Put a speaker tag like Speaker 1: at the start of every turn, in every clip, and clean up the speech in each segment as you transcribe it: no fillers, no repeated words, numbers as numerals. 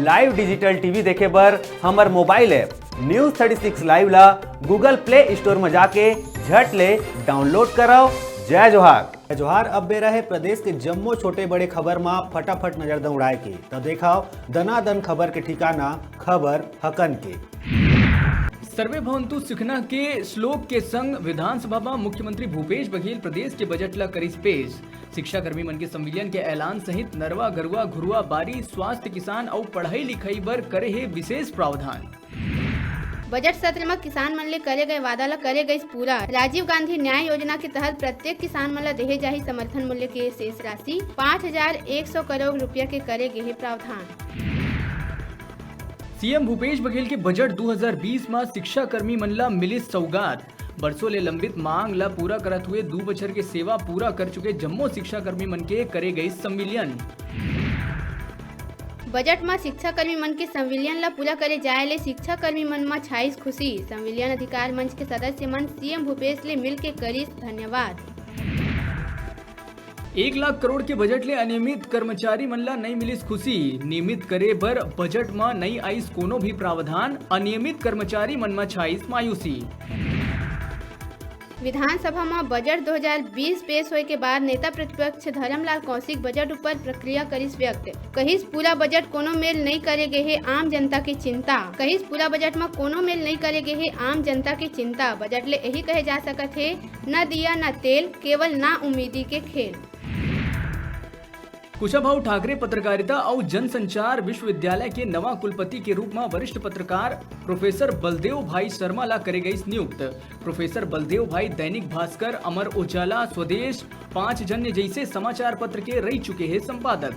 Speaker 1: Live digital TV देखे बर हमर मोबाइल ऐप न्यूज़ 36 लाइव ला गूगल प्ले स्टोर में जाके झट ले डाउनलोड कराओ। जय जोहार।
Speaker 2: जय जोहार। अब बेरा है प्रदेश के जम्मो छोटे बड़े खबर में फटाफट नजर दौड़ाए के तो देखाओ दनादन खबर के ठिकाना खबर हकन के।
Speaker 3: सर्वे भवंतु सुखना के श्लोक के संग विधानसभा में मुख्यमंत्री भूपेश बघेल प्रदेश के बजट ला करी पेश। शिक्षा कर्मी मन के संविलियन के ऐलान सहित नरवा गरुआ घुरुआ बारी स्वास्थ्य किसान और पढ़ाई लिखाई बर करे है विशेष प्रावधान।
Speaker 4: बजट सत्र में किसान मन ले करे गए वादा ला करे गई पूरा। राजीव गांधी न्याय योजना के तहत प्रत्येक किसान मन ला देहे जाही समर्थन मूल्य के शेष राशि 5,100 करोड़ रुपया के करे गए प्रावधान।
Speaker 3: सीएम भूपेश बघेल के बजट 2020 में शिक्षा कर्मी मन ला मिली सौगात। बरसों ले लंबित मांग ला पूरा करत हुए 2 बछर के सेवा पूरा कर चुके जम्मो शिक्षा कर्मी मन के करे गई संविलियन।
Speaker 4: बजट में शिक्षा कर्मी मन के संविलियन ला पूरा करे जाए ले शिक्षा कर्मी मन में छाइस खुशी। संविलियन अधिकार मंच के सदस्य मन सीएम भूपेश ले मिल के करी धन्यवाद।
Speaker 3: 1 लाख करोड़ के बजट ले अनियमित कर्मचारी मन ला नहीं मिलिस खुशी। नियमित करे बर बजट में नहीं आईस कोनो भी प्रावधान। अनियमित कर्मचारी मन में छाइस मायूसी।
Speaker 4: विधानसभा में बजट 2020 पेश होए के बाद नेता प्रतिपक्ष धर्मलाल कौशिक बजट ऊपर प्रक्रिया करिस व्यक्त। कहिस पूरा बजट कोनो मेल नहीं करे गे है आम जनता की चिंता। कहिस पूरा बजट में कोनो मेल नहीं करे गे है आम जनता की चिंता। बजट ले यही कहे जा सकत है न दिया न तेल, केवल ना उम्मीदी के खेल।
Speaker 3: कुशाभाऊ ठाकरे पत्रकारिता और जनसंचार विश्वविद्यालय के नवा कुलपति के रूप में वरिष्ठ पत्रकार प्रोफेसर बलदेव भाई शर्मा ला करे गई नियुक्त। प्रोफेसर बलदेव भाई दैनिक भास्कर, अमर उजाला, स्वदेश, 5 जन्य जैसे समाचार पत्र के रह चुके हैं संपादक।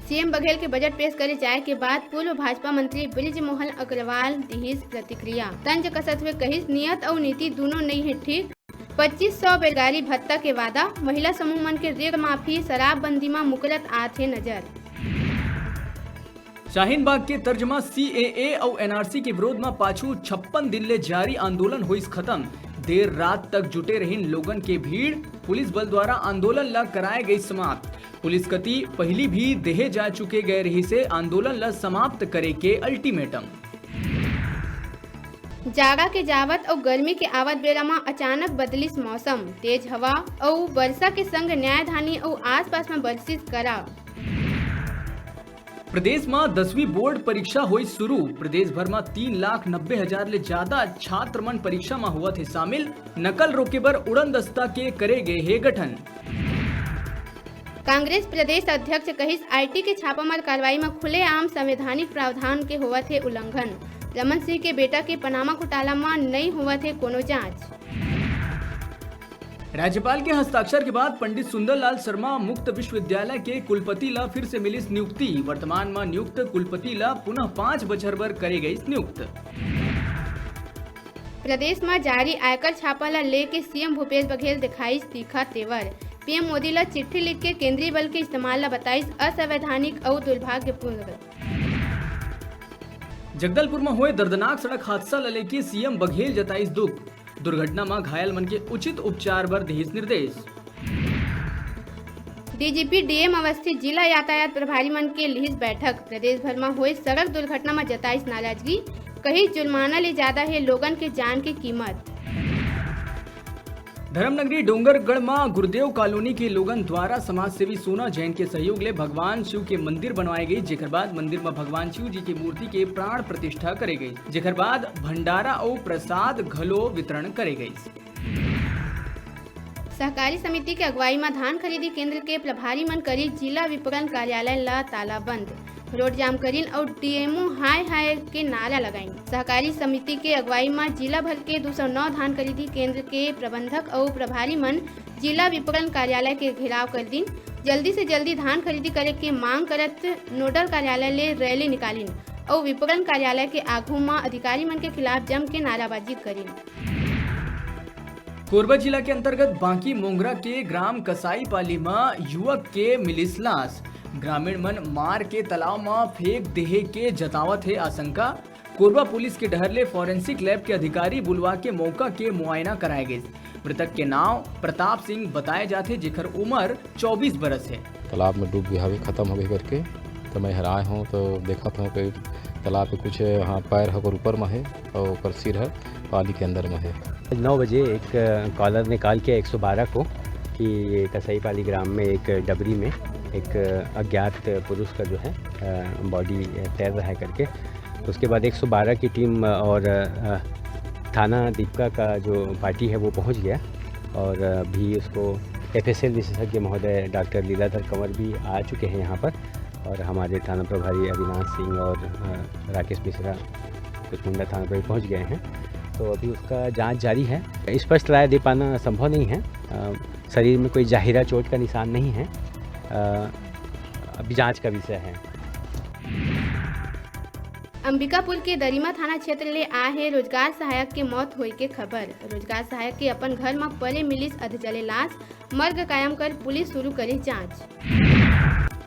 Speaker 4: सीएम बघेल के बजट पेश करे जाए के बाद पूर्व भाजपा मंत्री बृजमोहन अग्रवाल दिहिस प्रतिक्रिया। तंज कसत हुए कहिस नियत और नीति दोनों नहीं है ठीक। 2500 बेरोजगारी भत्ता के वादा। महिला समूह मन के ऋण माफी, शराबबंदी में मुकरत आथे नजर।
Speaker 3: शाहीन बाग के तर्जमा CAA और NRC के विरोध में पाछू 56 दिन ले जारी आंदोलन हुई खत्म। देर रात तक जुटे रहीन लोगन के भीड़। पुलिस बल द्वारा आंदोलन ला कराए गई समाप्त। पुलिस कति पहली भी देहे जा चुके गए रही से आंदोलन ला समाप्त करे के अल्टीमेटम।
Speaker 4: जाड़ा के जावत और गर्मी के आवत बेरा में अचानक बदलिस मौसम। तेज हवा और वर्षा के संग न्यायधानी और आसपास में बरसिस करा।
Speaker 3: प्रदेश में 10वीं बोर्ड परीक्षा हुई शुरू। प्रदेश भर में 3,90,000 ले ज्यादा छात्र मन परीक्षा में हुआ थे शामिल। नकल रोके बर उड़न दस्ता के करे गए है गठन।
Speaker 4: कांग्रेस प्रदेश अध्यक्ष कहिस IT के छापामार कार्रवाई में खुलेआम संवैधानिक प्रावधान के हुआ थे उल्लंघन। रमन सिंह के बेटा के पनामा घोटाला में नहीं हुआ थे कोनो जांच।
Speaker 3: राज्यपाल के हस्ताक्षर के बाद पंडित सुंदरलाल शर्मा मुक्त विश्वविद्यालय के कुलपति ला फिर से मिली नियुक्ति। वर्तमान में नियुक्त कुलपति ला पुनः 5 बछर बर करे गई नियुक्त।
Speaker 4: प्रदेश में जारी आयकर छापा ला लेके सीएम भूपेश बघेल दिखाईस तीखा तेवर। पीएम मोदी ला चिट्ठी लिख के केंद्रीय बल के इस्तेमाल ला बताईस असंवैधानिक और दुर्भाग्यपूर्ण।
Speaker 3: जगदलपुर में हुए दर्दनाक सड़क हादसा ला लेके सीएम बघेल जताईस दुख। दुर्घटना में घायल मन के उचित उपचार बर दिहिस निर्देश।
Speaker 4: DGP DM अवस्थी जिला यातायात प्रभारी मन के लिहिस बैठक। प्रदेश भर में हुए सड़क दुर्घटना में जताईस नाराजगी। कहीं जुर्माना ले ज्यादा है लोगन के जान की कीमत।
Speaker 3: धर्मनगरी डोंगरगढ़ में गुरुदेव कॉलोनी के लोगन द्वारा समाज सेवी सोना जैन के सहयोग ले भगवान शिव के मंदिर बनवाए गई। जेकर बाद मंदिर में भगवान शिव जी की मूर्ति के प्राण प्रतिष्ठा करे गई। जेकर बाद भंडारा और प्रसाद घलो वितरण करे गई।
Speaker 4: सहकारी समिति के अगुवाई में धान खरीदी केंद्र के प्रभारी मन करी जिला विपणन कार्यालय ला तालाबंद। रोड जाम करीन और DMO हाय हाय के नारा लगाइन। सहकारी समिति के अगुवाई में जिला भर के 209 धान खरीदी केंद्र के प्रबंधक और प्रभारी मन जिला विपणन कार्यालय के घेराव कर दिन। जल्दी से जल्दी धान खरीदी करे के मांग करत नोडल कार्यालय ले रैली निकालिन और विपणन कार्यालय के आगू में अधिकारी मन के खिलाफ जम के नाराबाजी करीन।
Speaker 3: कोरबा जिला के अंतर्गत बांकी मोंगरा के ग्राम कसाईपाली में युवक के मिलिस लाश। ग्रामीण मन मार के तालाब में फेंक देहे के जतावत है आशंका। कोरबा पुलिस के डहरले फॉरेंसिक लैब के अधिकारी बुलवा के मौका के मुआयना कराए गए। मृतक के नाम प्रताप सिंह बताए जाते जेकर उम्र 24 बरस है।
Speaker 5: तालाब में डूब गया खत्म हो गए करके तो मैं हैरान हूँ, तो देखा था कि तालाब पे कुछ हाँ पैर होकर ऊपर में है और ऊपर सिर है पानी के अंदर में है।
Speaker 6: 9 बजे एक कॉलर ने कॉल किया 112 को कि ये कसाईपाली ग्राम में एक डबरी में एक अज्ञात पुरुष का जो है बॉडी तैर रहा है करके। तो उसके बाद 112 की टीम और थाना दीपका का जो पार्टी है वो पहुंच गया और भी उसको FSL विशेषज्ञ महोदय डॉक्टर लीलाधर कंवर भी आ चुके हैं यहाँ पर, और हमारे थाना प्रभारी अविनाश सिंह और राकेश मिश्रा कुचमुंडा थाना पर पहुँच गए हैं। तो अभी उसका जांच जारी है। स्पष्ट राय दे पाना संभव नहीं है। शरीर में कोई जाहिरा चोट का निशान नहीं है। अभी जांच का विषय है।
Speaker 4: अंबिकापुर के दरिमा थाना क्षेत्र ले आ है रोजगार सहायक के मौत होए के खबर। रोजगार सहायक के अपन घर में पले मिलिस अधजले लाश, मर्ग कायम कर पुलिस शुरू करे जांच।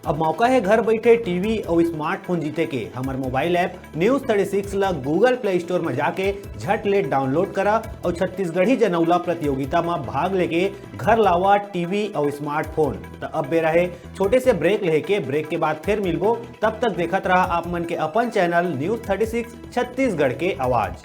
Speaker 2: अब मौका है घर बैठे टीवी और स्मार्टफोन जीते के। हमार मोबाइल ऐप न्यूज 36 ला गूगल प्ले स्टोर में जाके झट ले डाउनलोड करा और छत्तीसगढ़ी जनौला प्रतियोगिता में भाग लेके घर लावा टीवी और स्मार्टफोन। तो अब बेरा है छोटे से ब्रेक लेके, ब्रेक के बाद फिर मिलबो। तब तक देखत रहा आप मन के अपन चैनल न्यूज 36 छत्तीसगढ़ के आवाज।